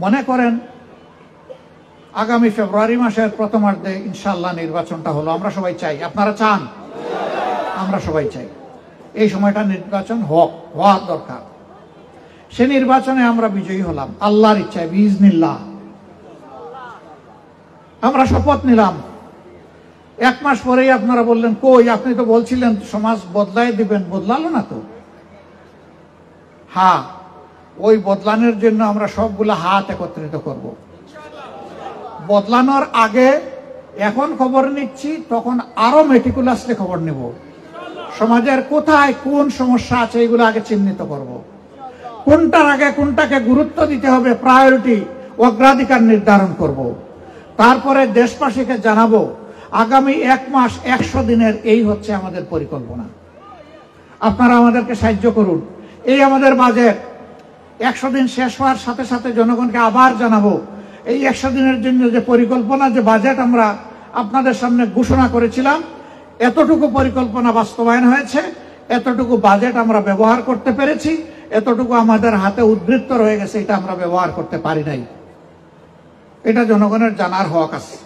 মনে করেন আগামী ফেব্রুয়ারি মাসের প্রথমার্ধে ইনশাআল্লাহ নির্বাচনটা হলো, আমরা সবাই চাই, আপনারা চান, আমরা সবাই চাই এই সময়টা নির্বাচন হওয়া দরকার। সে নির্বাচনে আমরা বিজয়ী হলাম আল্লাহর ইচ্ছায় বিইজনিল্লাহ। আমরা শপথ নিলাম, 1 মাস পরেই আপনারা বললেন কই, আপনি তো বলছিলেন সমাজ বদলাই দিবেন, বদলালো না তো। হ্যাঁ, ওই বদলানোর জন্য আমরা সবগুলো হাত একত্রিত করব। বদলানোর আগে এখন খবর নিচ্ছি, তখন আরো মেটিকুলাসলি খবর নেব। সমাজের কোথায় কোন সমস্যা আছে এগুলো আগে চিহ্নিত করব। কোনটার আগে কোনটাকে গুরুত্ব দিতে হবে, প্রায়োরিটি, অগ্রাধিকার নির্ধারণ করব। তারপরে দেশবাসীকে জানাবো আগামী 1 মাস 100 দিনের এই হচ্ছে আমাদের পরিকল্পনা। আপনারা আমাদেরকে সাহায্য করুন। এই আমাদের বাজেট 100 দিন শেষ হওয়ার সাথে সাথে জনগণকে আবার জানাবো এই 100 দিনের জন্য যে পরিকল্পনা, যে বাজেট আমরা আপনাদের সামনে ঘোষণা করেছিলাম, এতটুকু পরিকল্পনা বাস্তবায়ন হয়েছে, এতটুকু বাজেট আমরা ব্যবহার করতে পেরেছি, এতটুকু আমাদের হাতে উদ্বৃত্ত রয়ে গেছে, এটা আমরা ব্যবহার করতে পারি নাই। এটা জনগণের জানার হক আছে।